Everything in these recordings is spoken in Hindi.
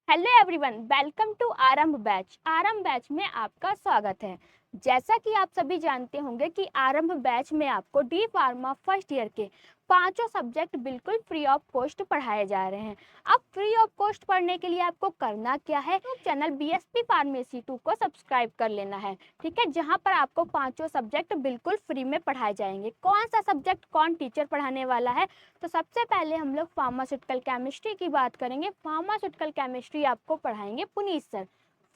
हेलो एवरीवन, वेलकम टू आरंभ बैच। आरंभ बैच में आपका स्वागत है। जैसा कि आप सभी जानते होंगे कि आरंभ बैच में आपको डी फार्मा फर्स्ट ईयर के पांचों सब्जेक्ट बिल्कुल फ्री ऑफ कॉस्ट पढ़ाए जा रहे हैं। अब फ्री ऑफ कॉस्ट पढ़ने के लिए आपको करना क्या है, तो चैनल बीएसपी फार्मेसी 2 को सब्सक्राइब कर लेना है, ठीक है, जहां पर आपको पांचों सब्जेक्ट बिल्कुल फ्री में पढ़ाए जाएंगे। कौन सा सब्जेक्ट कौन टीचर पढ़ाने वाला है, तो सबसे पहले हम लोग फार्मास्यूटिकल केमिस्ट्री की बात करेंगे। फार्मास्यूटिकल केमिस्ट्री आपको पढ़ाएंगे पुनीत सर।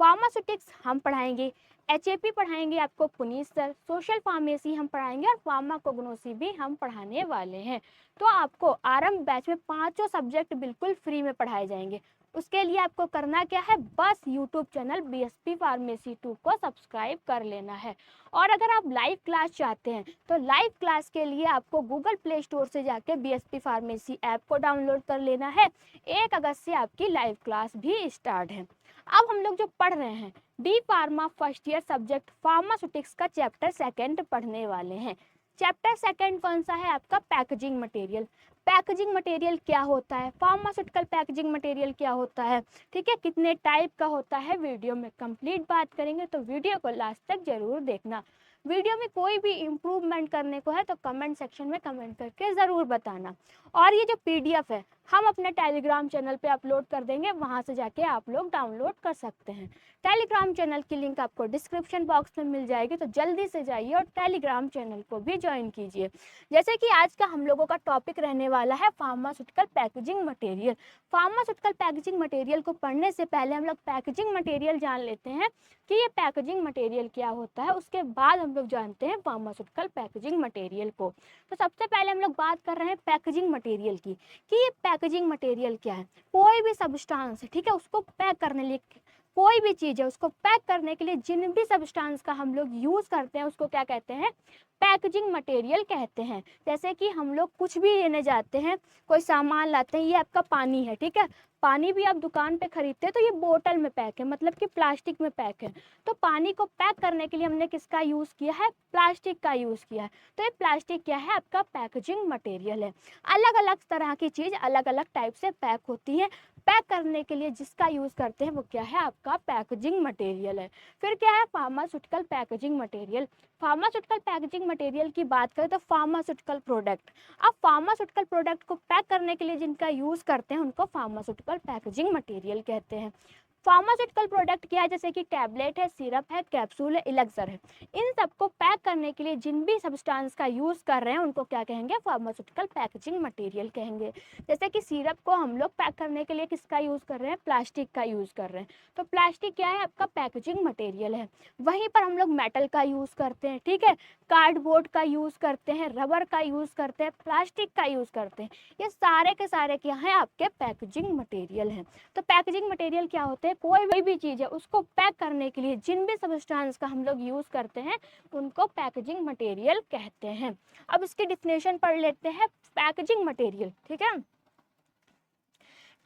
फार्मास्यूटिक्स हम पढ़ाएंगे, एचएपी पढ़ाएंगे आपको पुनीत सर। सोशल फार्मेसी हम पढ़ाएंगे और फार्माकोग्नोसी भी हम पढ़ाने वाले हैं। तो आपको आरंभ बैच में पांचों सब्जेक्ट बिल्कुल फ्री में पढ़ाए जाएंगे। उसके लिए आपको करना क्या है, बस यूट्यूब चैनल बीएसपी फार्मेसी 2 को सब्सक्राइब कर लेना है। और अगर आप लाइव क्लास चाहते हैं तो लाइव क्लास के लिए आपको गूगल प्ले स्टोर से जाके बीएसपी फार्मेसी ऐप को डाउनलोड कर लेना है। 1 अगस्त से आपकी लाइव क्लास भी स्टार्ट है। अब हम लोग जो पढ़ रहे हैं D pharma first year subject pharmaceutics का चैप्टर सेकंड पढ़ने वाले हैं। चैप्टर सेकंड कौन सा है आपका, पैकेजिंग मटेरियल। पैकेजिंग मटेरियल क्या होता है, फार्मास्यूटिकल पैकेजिंग मटेरियल क्या होता है, ठीक है, कितने टाइप का होता है, वीडियो में कंप्लीट बात करेंगे। तो वीडियो को लास्ट तक जरूर देखना। वीडियो में कोई भी इम्प्रूवमेंट करने को है तो कमेंट सेक्शन में कमेंट करके ज़रूर बताना। और ये जो पीडीएफ है हम अपने टेलीग्राम चैनल पे अपलोड कर देंगे, वहाँ से जाके आप लोग डाउनलोड कर सकते हैं। टेलीग्राम चैनल की लिंक आपको डिस्क्रिप्शन बॉक्स में मिल जाएगी, तो जल्दी से जाइए और टेलीग्राम चैनल को भी ज्वाइन कीजिए। जैसे कि आज का हम लोगों का टॉपिक रहने वाला है pharmaceutical packaging material. Pharmaceutical packaging material को पढ़ने से पहले हम लोग पैकेजिंग मटेरियल जान लेते हैं कि ये पैकेजिंग मटेरियल क्या होता है। उसके बाद हम लोग जानते हैं फार्मास्यूटिकल पैकेजिंग मटेरियल को। तो सबसे पहले हम लोग बात कर रहे हैं पैकेजिंग मटेरियल की कि ये पैकेजिंग मटेरियल क्या है। कोई भी सब्सटेंस है, ठीक है, उसको पैक करने लिए, कोई भी चीज़ है उसको पैक करने के लिए जिन भी सब्सटेंस का हम लोग यूज़ करते हैं उसको क्या कहते हैं, पैकेजिंग मटेरियल कहते हैं। जैसे कि हम लोग कुछ भी लेने जाते हैं, कोई सामान लाते हैं, ये आपका पानी है, ठीक है, पानी भी आप दुकान पे खरीदते हैं तो ये बोतल में पैक है, मतलब कि प्लास्टिक में पैक है। तो पानी को पैक करने के लिए हमने किसका यूज़ किया है, प्लास्टिक का यूज़ किया है। तो ये प्लास्टिक क्या है, आपका पैकेजिंग मटेरियल है। अलग अलग तरह की चीज़ अलग अलग टाइप से पैक होती है। पैक करने के लिए जिसका यूज़ करते हैं वो क्या है, आपका पैकेजिंग मटेरियल है। फिर क्या है, pharmaceutical packaging material. Pharmaceutical packaging material की बात करें तो फार्मास्यूटिकल प्रोडक्ट। अब फार्मास्यूटिकल प्रोडक्ट को पैक करने के लिए जिनका यूज़ करते हैं उनको फार्मास्यूटिकल पैकेजिंग मटेरियल कहते हैं। फार्मास्यूटिकल प्रोडक्ट क्या है, जैसे कि टैबलेट है, सिरप है, कैप्सूल है, इलेक्सर है। इन सबको पैक करने के लिए जिन भी सब्सटेंस का यूज़ कर रहे हैं उनको क्या कहेंगे, फार्मास्यूटिकल पैकेजिंग मटेरियल कहेंगे। जैसे कि सिरप को हम लोग पैक करने के लिए किसका यूज़ कर रहे हैं, प्लास्टिक का यूज़ कर रहे हैं। तो प्लास्टिक क्या है, आपका पैकेजिंग मटेरियल है। वहीं पर हम लोग मेटल का यूज़ करते हैं, ठीक है, कार्डबोर्ड का यूज़ करते हैं, रबर का यूज़ करते हैं, प्लास्टिक का यूज़ करते हैं। ये सारे के सारे क्या हैं, आपके पैकेजिंग मटेरियल हैं। तो पैकेजिंग मटेरियल क्या होते हैं, कोई भी चीज़ है उसको पैक करने के लिए जिन भी सब्सटेंस का हम लोग यूज़ करते हैं उनको पैकेजिंग मटेरियल कहते हैं। अब इसकी डिफिनेशन पढ़ लेते हैं, पैकेजिंग मटेरियल, ठीक है,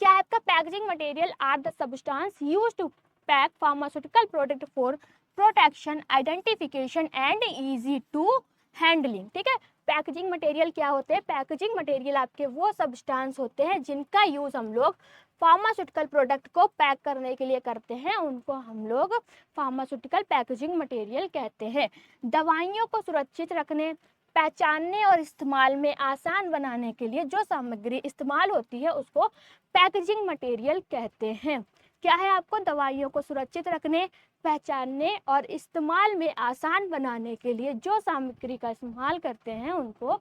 क्या है आपका, packaging material are the substance used to pack pharmaceutical product for protection, identification and easy to handling, ठीक है। पैकेजिंग मटेरियल क्या होते हैं, पैकेजिंग मटेरियल आपके वो सब्सटेंस होते हैं जिनका यूज़ हम लोग फार्मास्यूटिकल प्रोडक्ट को पैक करने के लिए करते हैं, उनको हम लोग फार्मास्यूटिकल पैकेजिंग मटेरियल कहते हैं। दवाइयों को सुरक्षित रखने, पहचानने और इस्तेमाल में आसान बनाने के लिए जो सामग्री इस्तेमाल होती है उसको पैकेजिंग मटेरियल कहते हैं। क्या है, आपको दवाइयों को सुरक्षित रखने, पहचानने और इस्तेमाल में आसान बनाने के लिए जो सामग्री का इस्तेमाल करते हैं उनको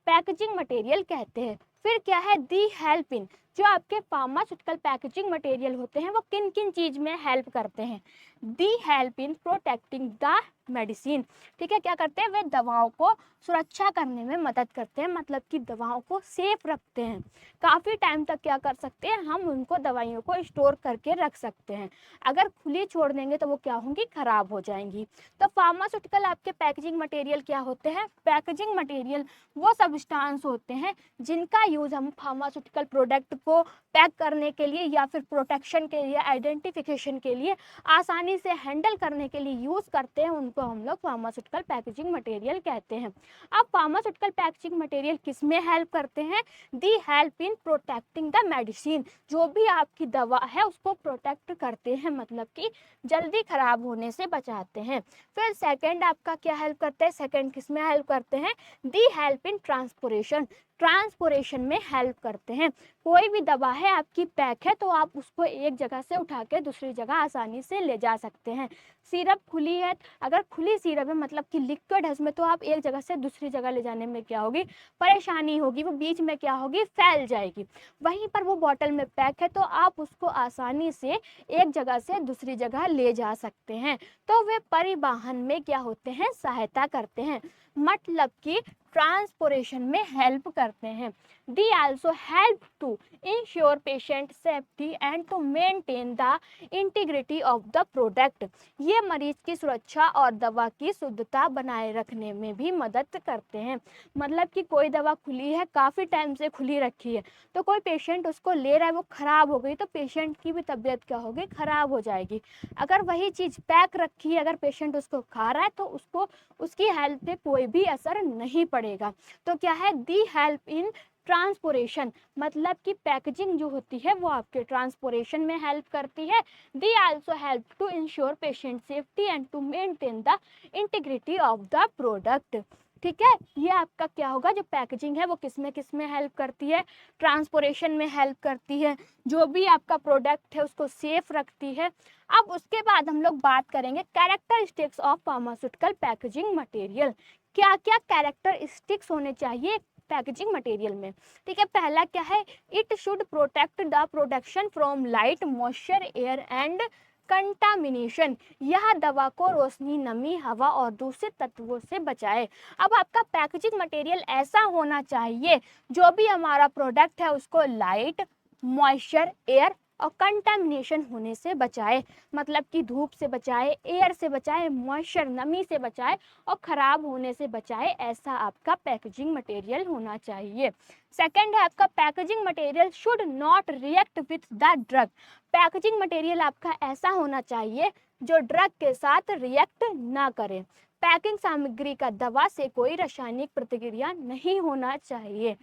पैकेजिंग मटेरियल कहते हैं। फिर क्या है, दी हेल्प इन, जो आपके फार्मास्यूटिकल पैकेजिंग मटेरियल होते हैं वो किन किन चीज़ में हेल्प करते हैं, दी help in protecting the medicine, ठीक है, क्या करते हैं, वे दवाओं को सुरक्षा करने में मदद करते हैं, मतलब कि दवाओं को सेफ रखते हैं। काफ़ी टाइम तक क्या कर सकते हैं, हम उनको दवाइयों को स्टोर करके रख सकते हैं। अगर खुली छोड़ देंगे तो वो क्या होंगी, खराब हो जाएंगी। तो फार्मास्यूटिकल आपके पैकेजिंग मटेरियल क्या होते हैं, पैकेजिंग मटेरियल वो सब्सटेंस होते हैं जिनका यूज़ हम फार्मास्यूटिकल प्रोडक्ट को पैक करने के लिए या फिर प्रोटेक्शन के लिए, आइडेंटिफिकेशन के लिए, आसानी से हैंडल करने के लिए यूज़ करते हैं, उनको हम लोग फार्मास्यूटिकल पैकेजिंग मटेरियल कहते हैं। अब फार्मास्यूटिकल पैकेजिंग मटेरियल किस में हेल्प करते हैं? दी help in protecting the medicine, जो भी आपकी दवा है उसको प्रोटेक्ट करते हैं, मतलब कि जल्दी खराब होने से बचाते हैं। फिर सेकंड आपका क्या हेल्प करते हैं? सेकंड किस में हेल्प करते हैं? दी हेल्प इन ट्रांसपोर्टेशन, ट्रांसपोर्टेशन में हेल्प करते हैं। कोई भी दवा है आपकी पैक है तो आप उसको एक जगह से उठा के दूसरी जगह आसानी से ले जा सकते हैं। सिरप खुली है, अगर खुली सिरप है मतलब कि लिक्विड है उसमें, तो आप एक जगह से दूसरी जगह ले जाने में क्या होगी? परेशानी होगी, वो बीच में क्या होगी? फैल जाएगी। वहीं पर वो बॉटल में पैक है तो आप उसको आसानी से एक जगह से दूसरी जगह ले जा सकते हैं। तो वे परिवहन में क्या होते हैं? सहायता करते हैं, मतलब कि ट्रांसपोर्टेशन में हेल्प करते हैं। They also help to ensure patient safety and to maintain the integrity of the product, ये मरीज की सुरक्षा और दवा की शुद्धता बनाए रखने में भी मदद करते हैं। मतलब कि कोई दवा खुली है, काफ़ी टाइम से खुली रखी है, तो कोई पेशेंट उसको ले रहा है, वो ख़राब हो गई तो पेशेंट की भी तबीयत क्या होगी? ख़राब हो जाएगी। अगर वही चीज़ पैक रखी है, अगर पेशेंट उसको खा रहा है तो उसको उसकी हेल्थ पे कोई भी असर नहीं पड़ेगा। तो क्या है? दी हेल्प इन ट्रांसपोर्टेशन, मतलब कि पैकेजिंग जो होती है वो आपके ट्रांसपोर्टेशन में हेल्प करती है। They also help to ensure patient safety and to maintain the integrity of the product. ठीक है, ये आपका क्या होगा? जो पैकेजिंग है वो किस में हेल्प करती है? ट्रांसपोर्टेशन में हेल्प करती है, जो भी आपका प्रोडक्ट है उसको सेफ रखती है। अब उसके बाद हम लोग बात करेंगे characteristics of pharmaceutical packaging material. क्या क्या कैरेक्टरिस्टिक्स होने चाहिए पैकेजिंग मटेरियल में? ठीक है, पहला क्या है? It should protect the production from light, moisture, air and contamination, यह दवा को रोशनी, नमी, हवा और दूसरे तत्वों से बचाए। अब आपका पैकेजिंग मटेरियल ऐसा होना चाहिए जो भी हमारा प्रोडक्ट है उसको लाइट, मॉइस्चर, एयर और कंटामिनेशन होने से बचाए, मतलब कि धूप से बचाए, एयर से बचाए, मॉइस्चर नमी से बचाए और ख़राब होने से बचाए, ऐसा आपका पैकेजिंग मटेरियल होना चाहिए। सेकंड है आपका packaging material should not react with the drug, packaging material आपका ऐसा होना चाहिए जो ड्रग के साथ रिएक्ट ना करे। पैकिंग सामग्री का दवा से कोई रासायनिक प्रतिक्रिया नहीं होना चाहिए।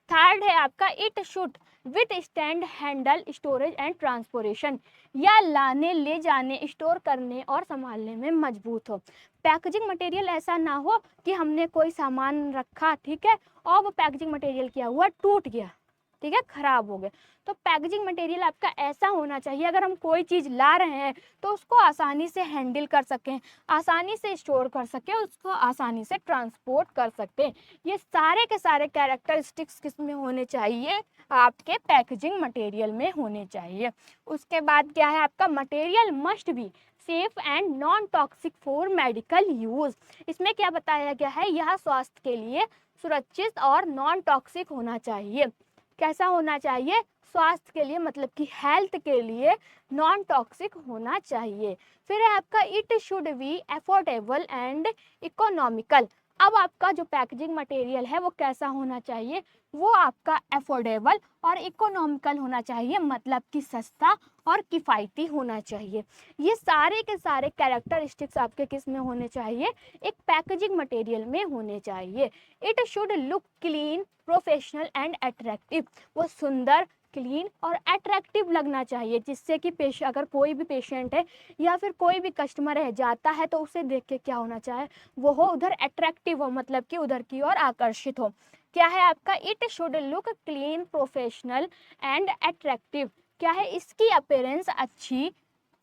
थर्ड है आपका it should with stand handle storage and transportation, या लाने, ले जाने, स्टोर करने और संभालने में मजबूत हो। पैकेजिंग मटेरियल ऐसा ना हो कि हमने कोई सामान रखा, ठीक है, और वो पैकेजिंग मटेरियल क्या हुआ? टूट गया, ठीक है, खराब हो गए। तो पैकेजिंग मटेरियल आपका ऐसा होना चाहिए, अगर हम कोई चीज़ ला रहे हैं तो उसको आसानी से हैंडल कर सकें, आसानी से स्टोर कर सकें, उसको आसानी से ट्रांसपोर्ट कर सकते हैं। ये सारे के सारे कैरेक्टरिस्टिक्स किस में होने चाहिए? आपके पैकेजिंग मटेरियल में होने चाहिए। उसके बाद क्या है आपका? Material must be safe and non toxic for medical use, इसमें क्या बताया गया है? यह स्वास्थ्य के लिए सुरक्षित और नॉन टॉक्सिक होना चाहिए। कैसा होना चाहिए? स्वास्थ्य के लिए, मतलब कि हेल्थ के लिए नॉन टॉक्सिक होना चाहिए। फिर है आपका it should be affordable and economical. अब आपका जो पैकेजिंग मटेरियल है वो कैसा होना चाहिए? वो आपका अफोर्डेबल और इकोनॉमिकल होना चाहिए, मतलब कि सस्ता और किफ़ायती होना चाहिए। ये सारे के सारे कैरेक्टरिस्टिक्स आपके किस में होने चाहिए? एक पैकेजिंग मटेरियल में होने चाहिए। It should look clean, professional and attractive, वो सुंदर, क्लीन और अट्रैक्टिव लगना चाहिए, जिससे कि अगर कोई भी पेशेंट है या फिर कोई भी कस्टमर है जाता है तो उसे देख के क्या होना चाहिए? वो हो उधर अट्रैक्टिव हो, मतलब कि उधर की ओर आकर्षित हो। क्या है आपका? It should look clean, professional and attractive, क्या है? इसकी अपीयरेंस अच्छी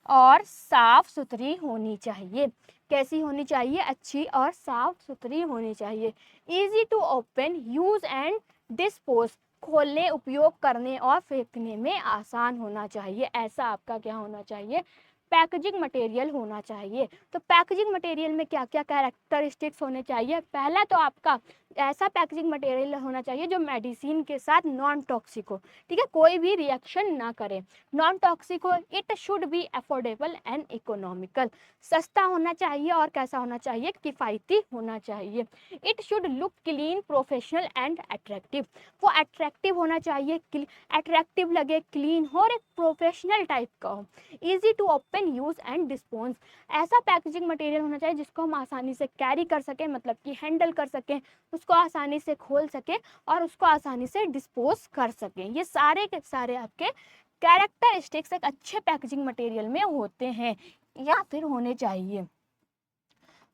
और साफ सुथरी होनी चाहिए। कैसी होनी चाहिए? अच्छी और साफ सुथरी होनी चाहिए। Easy to open, use and dispose, खोलने, उपयोग करने और फेंकने में आसान होना चाहिए। ऐसा आपका क्या होना चाहिए? पैकेजिंग मटेरियल होना चाहिए। तो पैकेजिंग मटेरियल में क्या क्या कैरेक्टरिस्टिक्स होने चाहिए? पहला तो आपका ऐसा पैकेजिंग मटेरियल होना चाहिए जो मेडिसिन के साथ नॉन टॉक्सिक हो, ठीक है, कोई भी रिएक्शन ना करे, नॉन टॉक्सिक हो, it should be affordable and economical, सस्ता होना चाहिए और कैसा होना चाहिए, किफ़ायती होना चाहिए। It should look clean, professional and attractive, वो अट्रैक्टिव होना चाहिए, अट्रैक्टिव लगे, क्लीन हो और एक प्रोफेशनल टाइप का हो। Easy to open, use and dispose, ऐसा पैकेजिंग मटेरियल होना चाहिए जिसको हम आसानी से कैरी कर सकें, मतलब कि हैंडल कर सकें, उसको आसानी से खोल सकें और उसको आसानी से डिस्पोज कर सकें। ये सारे के सारे आपके कैरेक्टरिस्टिक्स एक अच्छे पैकेजिंग मटेरियल में होते हैं या फिर होने चाहिए।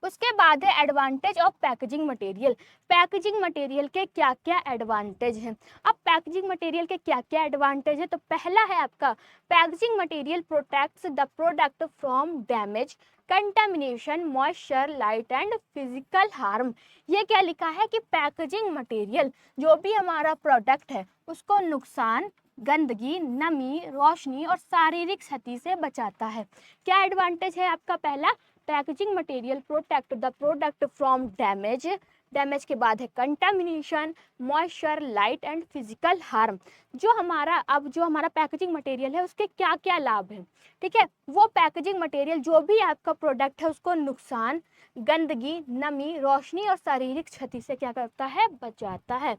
उसके बाद है advantage of packaging material. Packaging material के क्या क्या एडवांटेज हैं। अब पैकेजिंग मटेरियल के क्या क्या एडवांटेज है, तो पहला है आपका packaging material protects the product from damage, contamination, moisture, light and physical harm. ये क्या लिखा है कि पैकेजिंग मटेरियल जो भी हमारा प्रोडक्ट है उसको नुकसान, गंदगी, नमी, रोशनी और शारीरिक क्षति से बचाता है। क्या एडवांटेज है आपका पहला, packaging material protect the product from damage, damage के बाद है contamination, moisture, light and physical harm. जो हमारा पैकेजिंग मटेरियल है उसके क्या क्या लाभ हैं, ठीक है, वो पैकेजिंग मटेरियल जो भी आपका प्रोडक्ट है उसको नुकसान, गंदगी, नमी, रोशनी और शारीरिक क्षति से क्या करता है, बचाता है।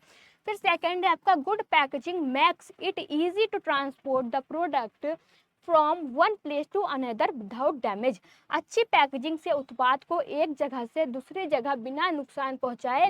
फिर सेकंड है आपका good packaging makes it easy to transport the product from one place to another without damage. अच्छी पैकेजिंग से उत्पाद को एक जगह से दूसरी जगह बिना नुकसान पहुंचाए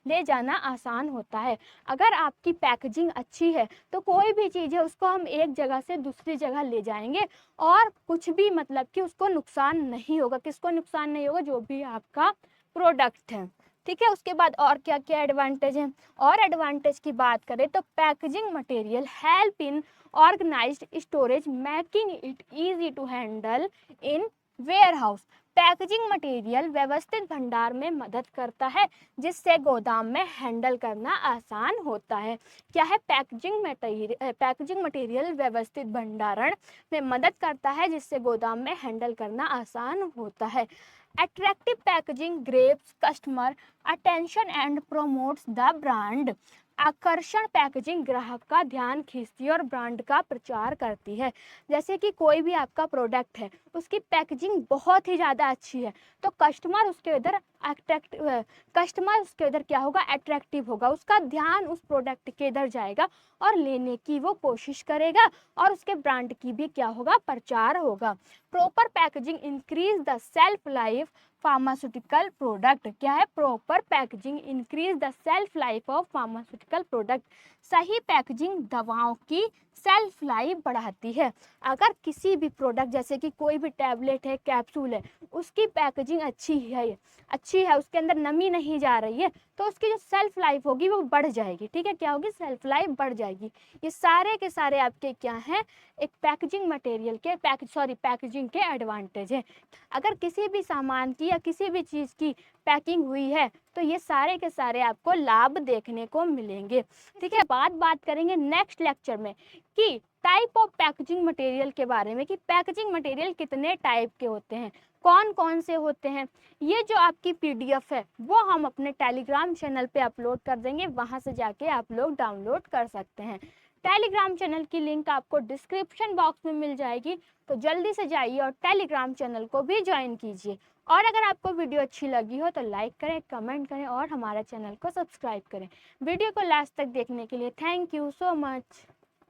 ले जाना आसान होता है। अगर आपकी पैकेजिंग अच्छी है तो कोई भी चीज़ है उसको हम एक जगह से दूसरी जगह ले जाएंगे और कुछ भी मतलब कि उसको नुकसान नहीं होगा। किसको नुकसान नहीं होगा, जो भी आपका प्रोडक्ट है, ठीक है। उसके बाद और क्या क्या एडवांटेज हैं, और एडवांटेज की बात करें तो packaging material help in organised storage making it easy to handle in warehouse. Packaging material व्यवस्थित भंडार में मदद करता है जिससे गोदाम में हैंडल करना आसान होता है। क्या है, पैकेजिंग मटेरियल व्यवस्थित भंडारण में मदद करता है जिससे गोदाम में हैंडल करना आसान होता है। Attractive packaging grabs customer attention and promotes the brand. आकर्षण पैकेजिंग ग्राहक का ध्यान खींचती है और ब्रांड का प्रचार करती है। जैसे कि कोई भी आपका प्रोडक्ट है उसकी पैकेजिंग बहुत ही ज़्यादा अच्छी है तो कस्टमर उसके इधर क्या होगा, अट्रैक्टिव होगा, उसका ध्यान उस प्रोडक्ट के इधर जाएगा और लेने की वो कोशिश करेगा और उसके ब्रांड की भी क्या होगा, प्रचार होगा। Proper packaging increase the self life pharmaceutical product. क्या है, proper packaging increase the self life of pharmaceutical product. सही पैकेजिंग दवाओं की सेल्फ लाइफ बढ़ाती है। अगर किसी भी प्रोडक्ट जैसे कि कोई भी टैबलेट है, कैप्सूल है, उसकी पैकेजिंग अच्छी है, उसके अंदर नमी नहीं जा रही है तो उसकी जो सेल्फ लाइफ होगी वो बढ़ जाएगी, ठीक है, क्या होगी, सेल्फ लाइफ बढ़ जाएगी। ये सारे के सारे आपके क्या हैं, एक पैकेजिंग मटेरियल के पैकेजिंग के एडवांटेज है। अगर किसी भी सामान की या किसी भी चीज़ की पैकिंग हुई है तो ये सारे के सारे आपको लाभ देखने को मिलेंगे, ठीक है। बात करेंगे नेक्स्ट लेक्चर में कि टाइप ऑफ पैकेजिंग मटेरियल के बारे में, कि पैकेजिंग मटेरियल कितने टाइप के होते हैं, कौन कौन से होते हैं। ये जो आपकी PDF है वो हम अपने टेलीग्राम चैनल पे अपलोड कर देंगे, वहाँ से जाके आप लोग डाउनलोड कर सकते हैं। टेलीग्राम चैनल की लिंक आपको डिस्क्रिप्शन बॉक्स में मिल जाएगी, तो जल्दी से जाइए और टेलीग्राम चैनल को भी ज्वाइन कीजिए। और अगर आपको वीडियो अच्छी लगी हो तो लाइक करें, कमेंट करें और हमारा चैनल को सब्सक्राइब करें। वीडियो को लास्ट तक देखने के लिए थैंक यू सो मच।